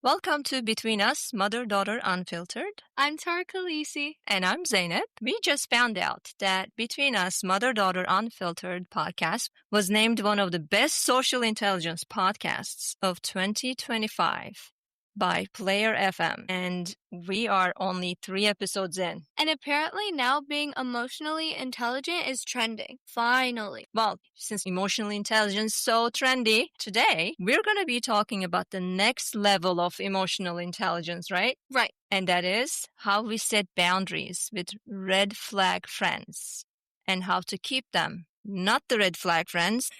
Welcome to Between Us, Mother-Daughter Unfiltered. I'm Tara Khaleesi. And I'm Zeynep. We just found out that Between Us, Mother-Daughter Unfiltered podcast was named one of the best social intelligence podcasts of 2025 by Player FM. And we are only 3 episodes in. And apparently now being emotionally intelligent is trending. Finally. Well, since emotional intelligence is so trendy, today we're going to be talking about the next level of emotional intelligence, right? Right. And that is how we set boundaries with red flag friends and how to keep them. Not the red flag friends,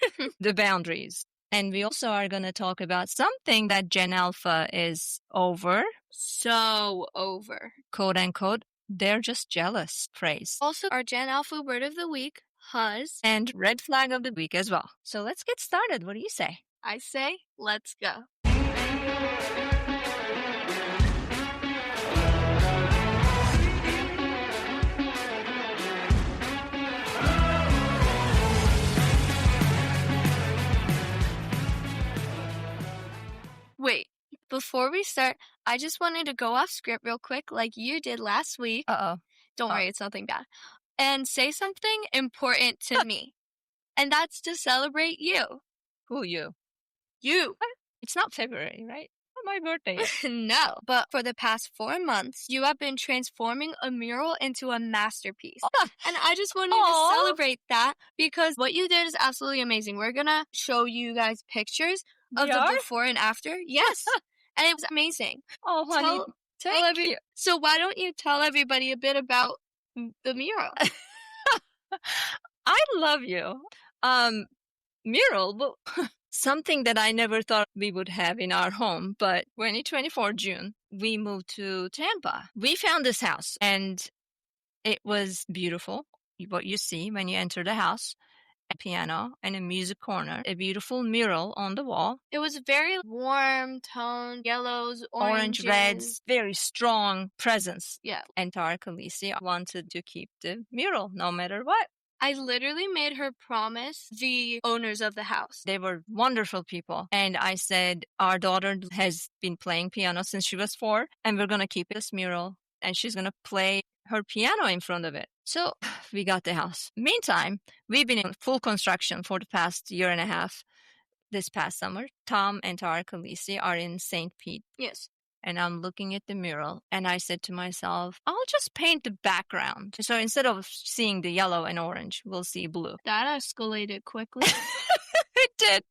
the boundaries. And we also are going to talk about something that Gen Alpha is over. So over. Quote unquote, they're just jealous phrase. Also, our Gen Alpha word of the week, Huzz. And red flag of the week as well. So let's get started. What do you say? I say, let's go. Wait, before we start, I just wanted to go off script real quick like you did last week. Uh-oh. Don't worry, it's nothing bad. And say something important to me. And that's to celebrate you. Who you? You. It's not February, right? Not my birthday. No. But for the past 4 months, you have been transforming a mural into a masterpiece. And I just wanted to celebrate that because what you did is absolutely amazing. We're going to show you guys pictures of the before and after. Yes. And it was amazing. Oh, honey. Thank you. So why don't you tell everybody a bit about the mural? I love you. Mural, well, something that I never thought we would have in our home, but 2024 June, we moved to Tampa. We found this house and it was beautiful. What you see when you enter the house. A piano and a music corner, a beautiful mural on the wall. It was very warm tone, yellows, orange, reds, very strong presence. Yeah. And Tara Khaleesi wanted to keep the mural no matter what. I literally made her promise the owners of the house. They were wonderful people. And I said, our daughter has been playing piano since she was 4, and we're going to keep this mural, and she's going to play her piano in front of it. So we got the house. Meantime, we've been in full construction for the past year and a half. This past summer, Tom and Tara Khaleesi are in St. Pete. Yes. And I'm looking at the mural and I said to myself, I'll just paint the background. So instead of seeing the yellow and orange, we'll see blue. That escalated quickly. It did.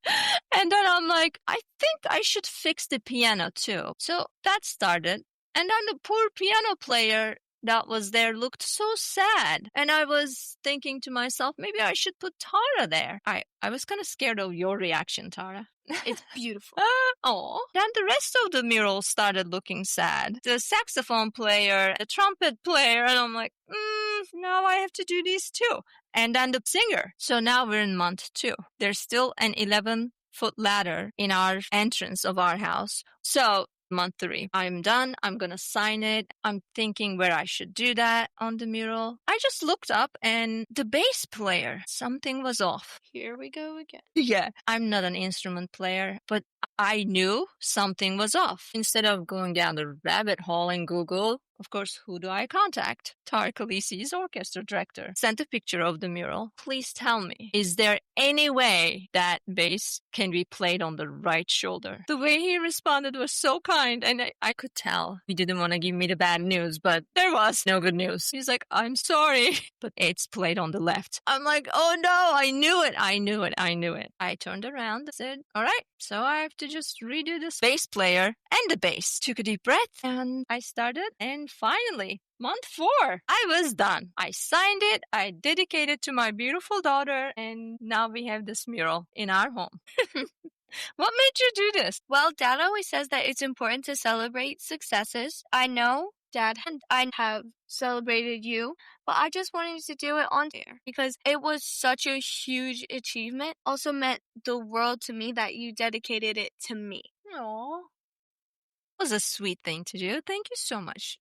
And then I'm like, I think I should fix the piano too. So that started. And then the poor piano player that was there looked so sad. And I was thinking to myself, maybe I should put Tara there. I was kind of scared of your reaction, Tara. It's beautiful. Oh. Then the rest of the mural started looking sad. The saxophone player, the trumpet player, and I'm like, now I have to do these too. And then the singer. So now we're in month 2. There's still an 11-foot ladder in our entrance of our house. So month 3. I'm done. I'm going to sign it. I'm thinking where I should do that on the mural. I just looked up and the bass player, something was off. Here we go again. Yeah. I'm not an instrument player, but I knew something was off. Instead of going down the rabbit hole in Google, of course, who do I contact? Tara Khaleesi's orchestra director. Sent a picture of the mural. Please tell me, is there any way that bass can be played on the right shoulder? The way he responded was so kind, and I could tell he didn't want to give me the bad news, but there was no good news. He's like, I'm sorry, but it's played on the left. I'm like, oh no, I knew it. I turned around and said, all right, so I have to just redo this bass player and the bass. Took a deep breath, and I started, and finally, month 4, I was done. I signed it. I dedicated it to my beautiful daughter. And now we have this mural in our home. What made you do this? Well, Dad always says that it's important to celebrate successes. I know Dad and I have celebrated you, but I just wanted to do it on there because it was such a huge achievement. Also meant the world to me that you dedicated it to me. Aww. It was a sweet thing to do. Thank you so much.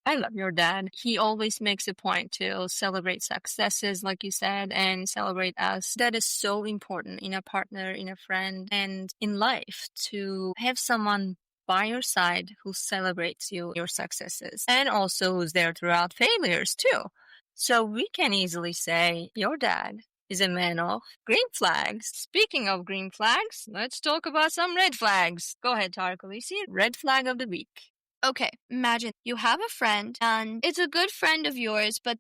I love your dad. He always makes a point to celebrate successes, like you said, and celebrate us. That is so important in a partner, in a friend, and in life to have someone by your side, who celebrates your successes, and also who's there throughout failures too. So we can easily say your dad is a man of green flags. Speaking of green flags, let's talk about some red flags. Go ahead, Tara Khaleesi. Red flag of the week. Okay, imagine you have a friend and it's a good friend of yours, but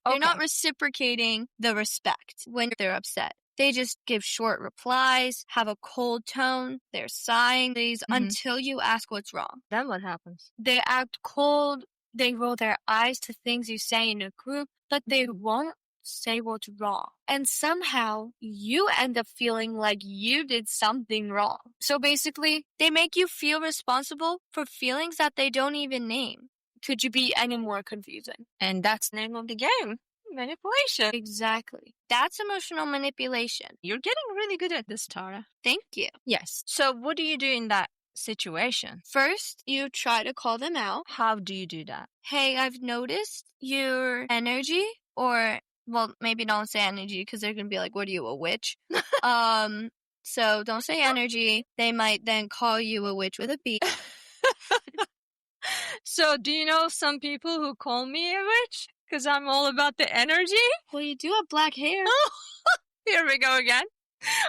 they're not reciprocating the respect when they're upset. They just give short replies, have a cold tone, they're sighing until you ask what's wrong. Then what happens? They act cold, they roll their eyes to things you say in a group, but they won't say what's wrong. And somehow you end up feeling like you did something wrong. So basically, they make you feel responsible for feelings that they don't even name. Could you be any more confusing? And that's the name of the game. Manipulation. Exactly. That's emotional manipulation. You're getting really good at this, Tara. Thank you. Yes. So what do you do in that situation? First, you try to call them out. How do you do that? Hey, I've noticed your energy, or, well, maybe don't say energy because they're going to be like, what are you, a witch? So don't say energy. They might then call you a witch with a B. So do you know some people who call me a witch? Because I'm all about the energy? Well, you do have black hair. Here we go again.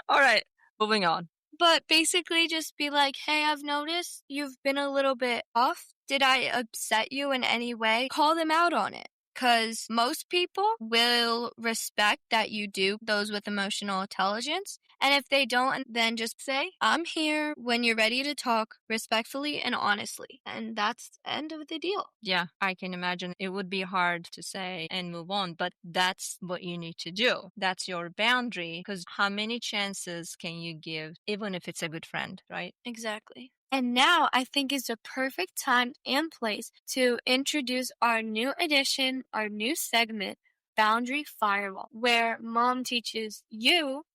All right, moving on. But basically just be like, hey, I've noticed you've been a little bit off. Did I upset you in any way? Call them out on it. Because most people will respect that you do those with emotional intelligence. And if they don't, then just say, I'm here when you're ready to talk respectfully and honestly. And that's the end of the deal. Yeah, I can imagine it would be hard to say and move on, but that's what you need to do. That's your boundary, because how many chances can you give, even if it's a good friend, right? Exactly. And now I think is the perfect time and place to introduce our new edition, our new segment, Boundary Firewall, where Mom teaches you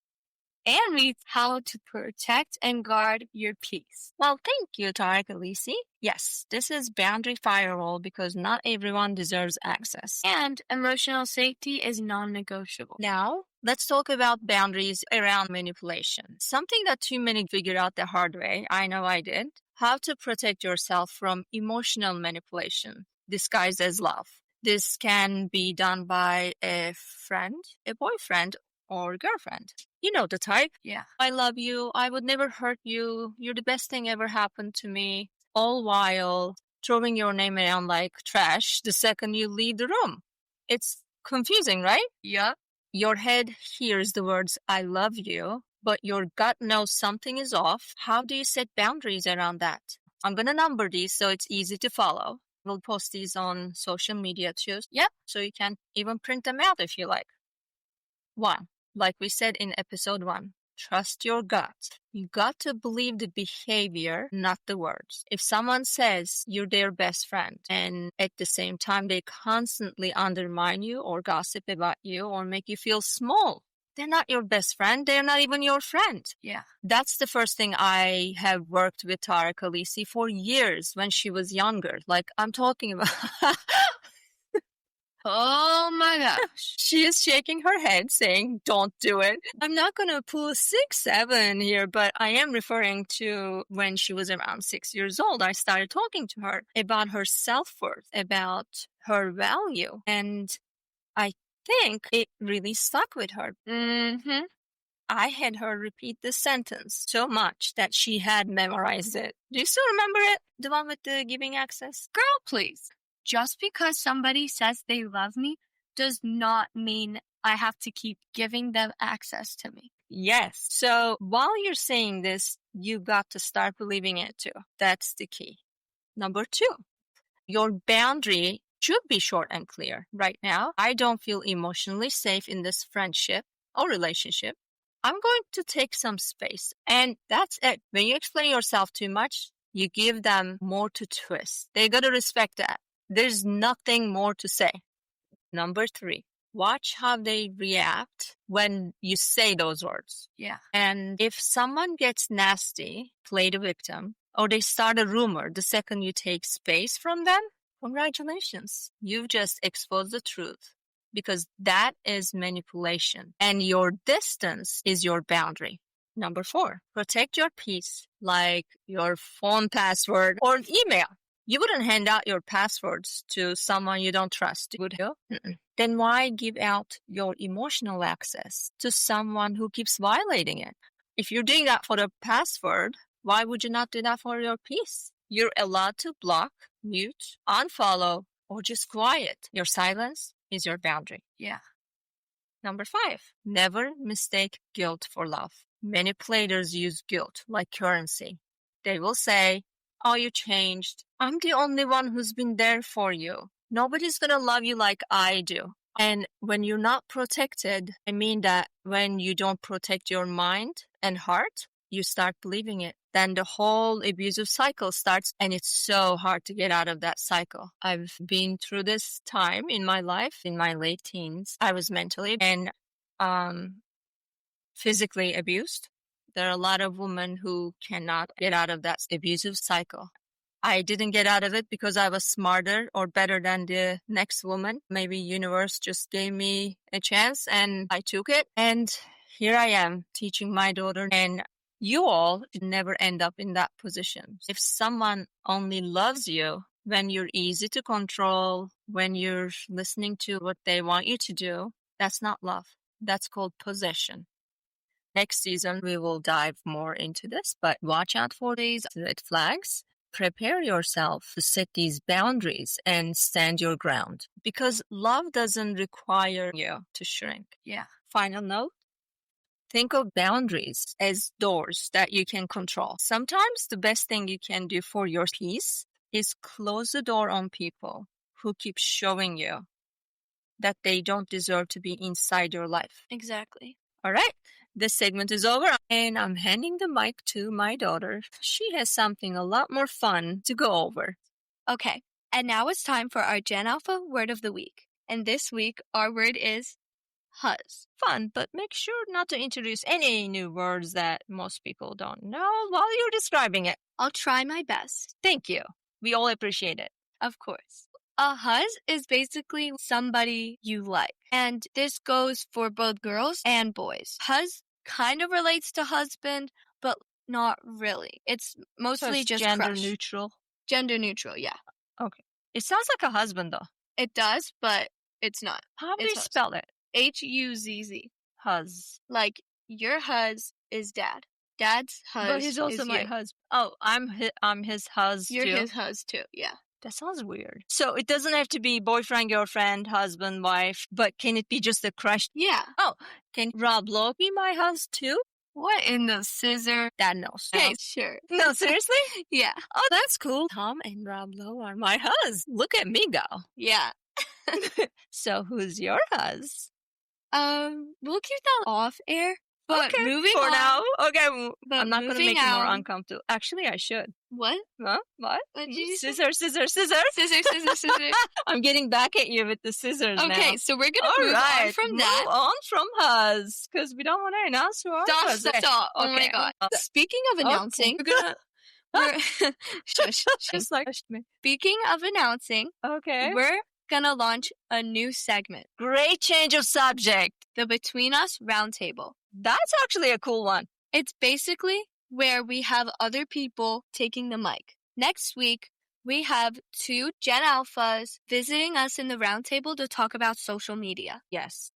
and me how to protect and guard your peace. Well, thank you, Tara Khaleesi. Yes, this is Boundary Firewall because not everyone deserves access. And emotional safety is non-negotiable. Now, let's talk about boundaries around manipulation. Something that too many figured out the hard way. I know I did. How to protect yourself from emotional manipulation disguised as love. This can be done by a friend, a boyfriend, or girlfriend. You know the type. Yeah. I love you. I would never hurt you. You're the best thing ever happened to me. All while throwing your name around like trash the second you leave the room. It's confusing, right? Yeah. Your head hears the words, I love you, but your gut knows something is off. How do you set boundaries around that? I'm going to number these so it's easy to follow. We'll post these on social media too. Yep. So you can even print them out if you like. 1. Like we said in episode 1, trust your gut. You got to believe the behavior, not the words. If someone says you're their best friend and at the same time they constantly undermine you or gossip about you or make you feel small, they're not your best friend. They're not even your friend. Yeah. That's the first thing I have worked with Tara Khaleesi for years when she was younger. Like I'm talking about... Oh my gosh. She is shaking her head saying, don't do it. I'm not going to pull 6, 7 here, but I am referring to when she was around 6 years old. I started talking to her about her self-worth, about her value. And I think it really stuck with her. Mm-hmm. I had her repeat this sentence so much that she had memorized it. Do you still remember it? The one with the giving access? Girl, please. Just because somebody says they love me does not mean I have to keep giving them access to me. Yes. So while you're saying this, you got to start believing it too. That's the key. Number 2, your boundary should be short and clear. Right now, I don't feel emotionally safe in this friendship or relationship. I'm going to take some space. And that's it. When you explain yourself too much, you give them more to twist. They got to respect that. There's nothing more to say. Number 3, watch how they react when you say those words. Yeah. And if someone gets nasty, play the victim, or they start a rumor the second you take space from them, congratulations. You've just exposed the truth because that is manipulation and your distance is your boundary. Number 4, protect your peace, like your phone password or email. You wouldn't hand out your passwords to someone you don't trust, would you? Then why give out your emotional access to someone who keeps violating it? If you're doing that for the password, why would you not do that for your peace? You're allowed to block, mute, unfollow, or just quiet. Your silence is your boundary. Yeah. Number 5, never mistake guilt for love. Manipulators use guilt like currency. They will say, oh, you changed. I'm the only one who's been there for you. Nobody's going to love you like I do. And when you're not protected, I mean that when you don't protect your mind and heart, you start believing it. Then the whole abusive cycle starts, and it's so hard to get out of that cycle. I've been through this time in my life, in my late teens. I was mentally and physically abused. There are a lot of women who cannot get out of that abusive cycle. I didn't get out of it because I was smarter or better than the next woman. Maybe universe just gave me a chance and I took it. And here I am teaching my daughter, and you all should never end up in that position. If someone only loves you when you're easy to control, when you're listening to what they want you to do, that's not love. That's called possession. Next season, we will dive more into this, but watch out for these red flags. Prepare yourself to set these boundaries and stand your ground, because love doesn't require you to shrink. Yeah. Final note. Think of boundaries as doors that you can control. Sometimes the best thing you can do for your peace is close the door on people who keep showing you that they don't deserve to be inside your life. Exactly. All right. This segment is over, and I'm handing the mic to my daughter. She has something a lot more fun to go over. Okay. And now it's time for our Gen Alpha word of the week. And this week, our word is Huzz. Fun, but make sure not to introduce any new words that most people don't know while you're describing it. I'll try my best. Thank you. We all appreciate it. Of course. A Huzz is basically somebody you like. And this goes for both girls and boys. Huzz kind of relates to husband, but not really. It's mostly it's just gender crush. neutral. Gender neutral, yeah. Okay. It sounds like a husband, though. It does, but it's not. How do It's you Huzz. spell it? H-U-Z-Z. Huzz. Like, your Huzz is dad. Dad's Huzz But he's also is my you. husband. Oh, I'm his Huzz You're too. his Huzz too, yeah. That sounds weird. So it doesn't have to be boyfriend, girlfriend, husband, wife, but can it be just a crush? Yeah. Oh, can Rob Lowe be my Huzz too? What in the scissor? Dad knows. Okay, sure. No, seriously? Yeah. Oh, that's cool. Tom and Rob Lowe are my Huzz. Look at me go. Yeah. So who's your Huzz? We'll keep that off air. But okay, moving for on. now. Okay, But I'm not going to moving make it more on. uncomfortable. Actually, I should. What? Huh? What? What did you say? Scissors, scissors, scissors. Scissors. I'm getting back at you with the scissors now. Okay, so we're gonna All move right, on from move that. on from Huzz, because we don't want to announce who our Huzz is. Stop. Oh my Okay. god. Speaking of announcing, Okay. we're shush. Just like me. Speaking of announcing, Okay. we're gonna launch a new segment, Great change of subject. the Between Us Roundtable. That's actually a cool one. It's basically where we have other people taking the mic. Next week, we have 2 Gen Alphas visiting us in the roundtable to talk about social media. Yes.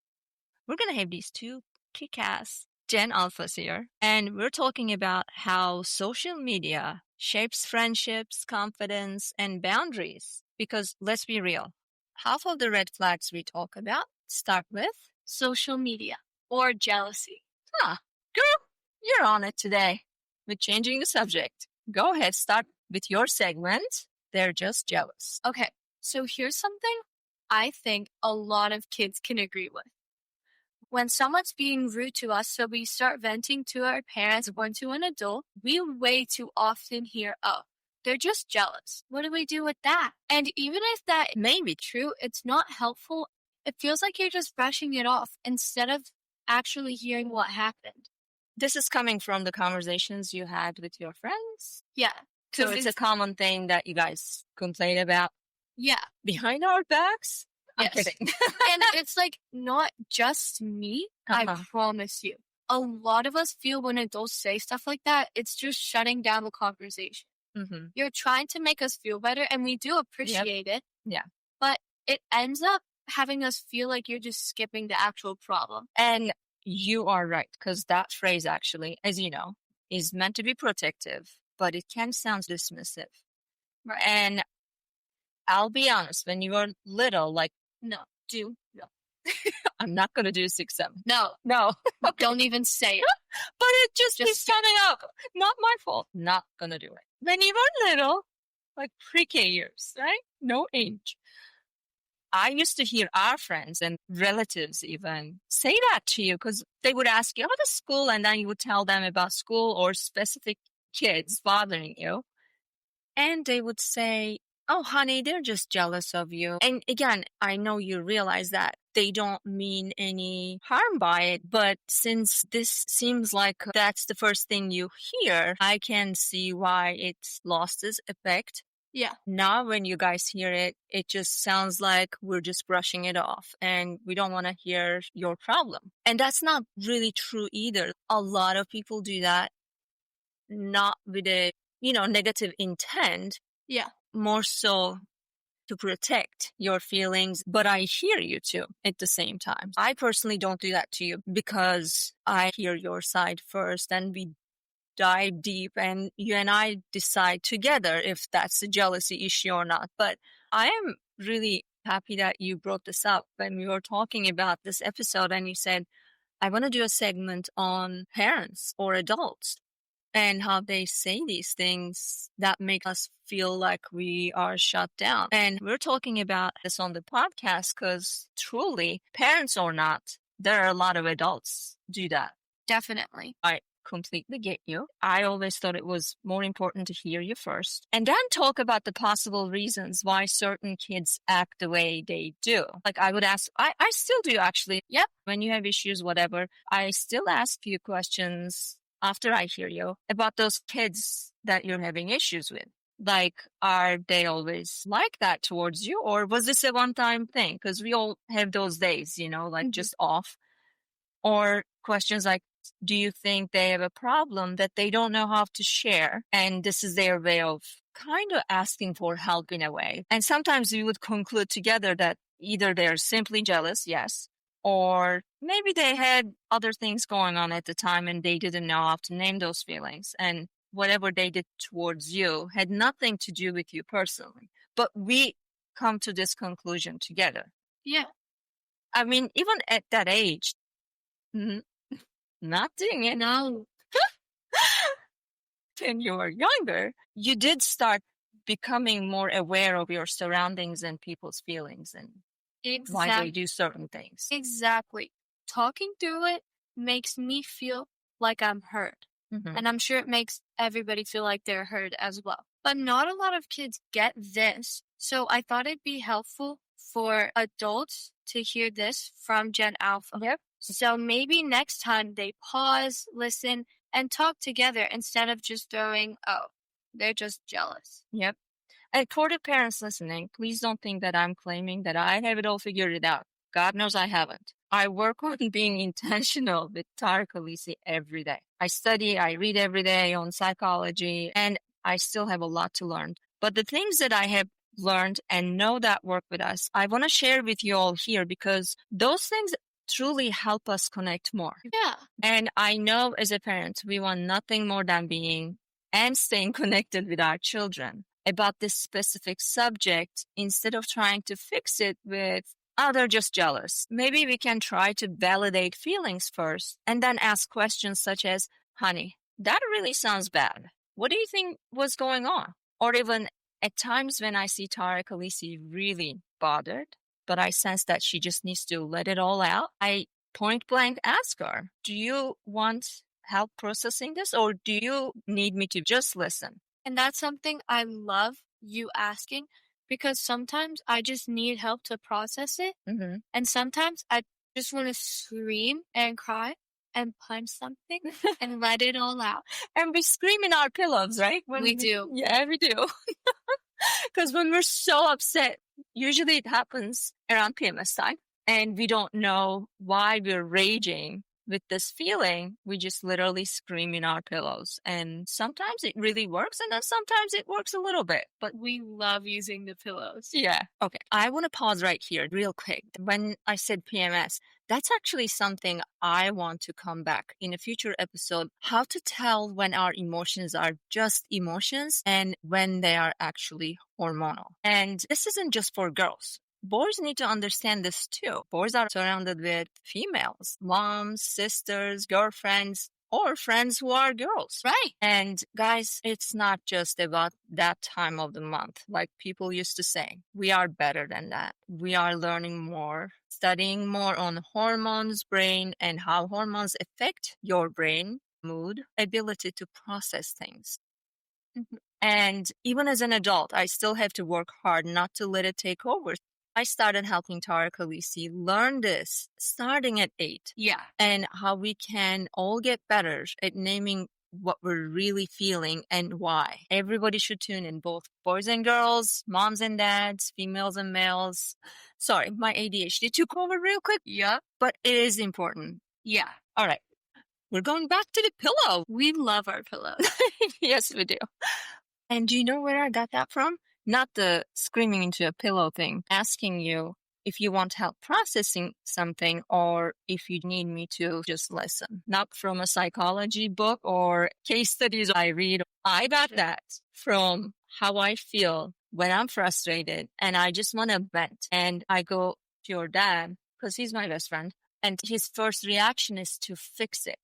We're going to have these 2 kick-ass Gen Alphas here, and we're talking about how social media shapes friendships, confidence, and boundaries. Because let's be real, half of the red flags we talk about start with Social media or jealousy. Girl, you're on it today with changing the subject. Go ahead, start with your segment. They're just jealous. Okay, so here's something I think a lot of kids can agree with. When someone's being rude to us, so we start venting to our parents or to an adult, we way too often hear, oh, they're just jealous. What do we do with that? And even if that may be true, it's not helpful. It feels like you're just brushing it off instead of actually hearing what happened. This is coming from the conversations you had with your friends. Yeah. So it's a common thing that you guys complain about Yeah. behind our backs? I'm Yes. kidding. And it's like not just me, I Uh-huh. promise you. a lot of us feel when adults say stuff like that, it's just shutting down the conversation. Mm-hmm. You're trying to make us feel better, and we do appreciate it. Yeah. But it ends up having us feel like you're just skipping the actual problem. And you are right, because that phrase actually, as you know, is meant to be protective, but it can sound dismissive. Right. And I'll be honest, when you were little, like, No. I'm not going to do 6-7. No. Okay. Don't even say it. But it just keeps coming up. Not my fault. Not going to do it. When you were little, like pre-K years, right? No age. I used to hear our friends and relatives even say that to you, because they would ask you about the school, and then you would tell them about school or specific kids bothering you. And they would say, oh, honey, they're just jealous of you. And again, I know you realize that they don't mean any harm by it, but since this seems like that's the first thing you hear, I can see why it's lost its effect. Yeah. Now when you guys hear it, it just sounds like we're just brushing it off and we don't want to hear your problem. And that's not really true either. A lot of people do that, not with a, negative intent. Yeah. More so to protect your feelings, but I hear you too at the same time. I personally don't do that to you because I hear your side first and we dive deep and you and I decide together if that's a jealousy issue or not. But I am really happy that you brought this up when we were talking about this episode and you said, I want to do a segment on parents or adults and how they say these things that make us feel like we are shut down. And we're talking about this on the podcast because truly, parents or not, there are a lot of adults do that. Definitely. I completely get you. I always thought it was more important to hear you first and then talk about the possible reasons why certain kids act the way they do. Like I would ask, I still do actually. Yep. When you have issues, whatever, I still ask you questions after I hear you about those kids that you're having issues with. Like, are they always like that towards you? Or was this a one-time thing? Because we all have those days, just off. Or questions like, do you think they have a problem that they don't know how to share? And this is their way of kind of asking for help in a way. And sometimes we would conclude together that either they're simply jealous, yes, or maybe they had other things going on at the time and they didn't know how to name those feelings. And whatever they did towards you had nothing to do with you personally. But we come to this conclusion together. Yeah. I mean, even at that age, not doing it. No. When you were younger, you did start becoming more aware of your surroundings and people's feelings and why they do certain things. Exactly. Talking through it makes me feel like I'm heard. Mm-hmm. And I'm sure it makes everybody feel like they're heard as well. But not a lot of kids get this. So I thought it'd be helpful for adults to hear this from Gen Alpha. Yep. So maybe next time they pause, listen, and talk together instead of just throwing, oh, they're just jealous. Yep. And for the parents listening, please don't think that I'm claiming that I have it all figured out. God knows I haven't. I work on being intentional with Tara Khaleesi every day. I study, I read every day on psychology, and I still have a lot to learn. But the things that I have learned and know that work with us, I want to share with you all here because those things truly help us connect more. Yeah. And I know as a parent, we want nothing more than being and staying connected with our children about this specific subject instead of trying to fix it with, oh, they're just jealous. Maybe we can try to validate feelings first and then ask questions such as, honey, that really sounds bad. What do you think was going on? Or even at times when I see Tara Khaleesi really bothered, but I sense that she just needs to let it all out, I point blank ask her, do you want help processing this or do you need me to just listen? And that's something I love you asking because sometimes I just need help to process it. Mm-hmm. And sometimes I just want to scream and cry and punch something and let it all out. And we scream in our pillows, right? We do. Yeah, we do. Because when we're so upset, usually it happens around PMS time and we don't know why we're raging. with this feeling, we just literally scream in our pillows. And sometimes it really works, and then sometimes it works a little bit. But we love using the pillows. Yeah. Okay. I want to pause right here real quick. When I said PMS, that's actually something I want to come back in a future episode. How to tell when our emotions are just emotions and when they are actually hormonal. And this isn't just for girls. Boys need to understand this too. Boys are surrounded with females, moms, sisters, girlfriends, or friends who are girls. Right. And guys, it's not just about that time of the month. Like people used to say, we are better than that. We are learning more, studying more on hormones, brain, and how hormones affect your brain, mood, ability to process things. And even as an adult, I still have to work hard not to let it take over. I started helping Tara Khaleesi learn this starting at 8. Yeah. And how we can all get better at naming what we're really feeling and why. Everybody should tune in, both boys and girls, moms and dads, females and males. Sorry, my ADHD took over real quick. Yeah. But it is important. Yeah. All right. We're going back to the pillow. We love our pillows. Yes, we do. And do you know where I got that from? Not the screaming into a pillow thing. Asking you if you want help processing something or if you need me to just listen. Not from a psychology book or case studies I read. I got that from how I feel when I'm frustrated and I just want to vent. And I go to your dad because he's my best friend. And his first reaction is to fix it.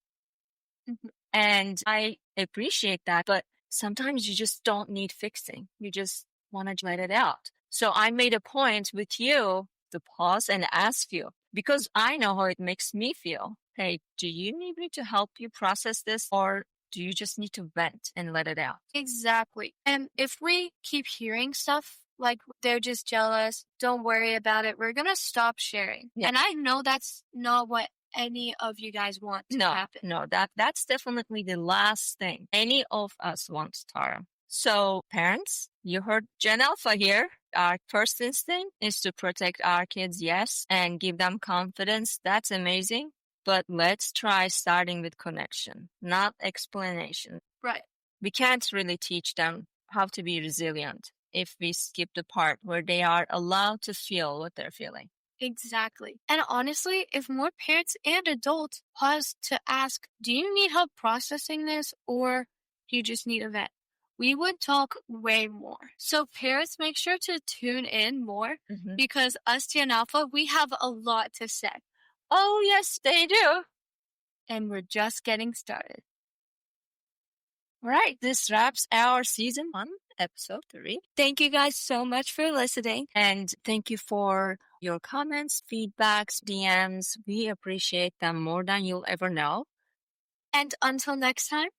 And I appreciate that. But sometimes you just don't need fixing. You just want to let it out. So I made a point with you to pause and ask you, because I know how it makes me feel. Hey, do you need me to help you process this, or do you just need to vent and let it out? Exactly. And if we keep hearing stuff like they're just jealous, don't worry about it, we're going to stop sharing. Yeah. And I know that's not what any of you guys want to happen. No, that's definitely the last thing any of us wants, Tara. So parents, you heard Gen Alpha here. Our first instinct is to protect our kids, yes, and give them confidence. That's amazing. But let's try starting with connection, not explanation. Right. We can't really teach them how to be resilient if we skip the part where they are allowed to feel what they're feeling. Exactly. And honestly, if more parents and adults pause to ask, do you need help processing this or do you just need a vet? We would talk way more. So parents, make sure to tune in more because us Gen Alpha, we have a lot to say. Oh, yes, they do. And we're just getting started. All right, this wraps our season 1, episode 3. Thank you guys so much for listening. And thank you for your comments, feedbacks, DMs. We appreciate them more than you'll ever know. And until next time,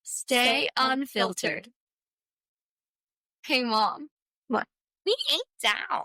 stay unfiltered. Hey, Mom. What? We ain't down.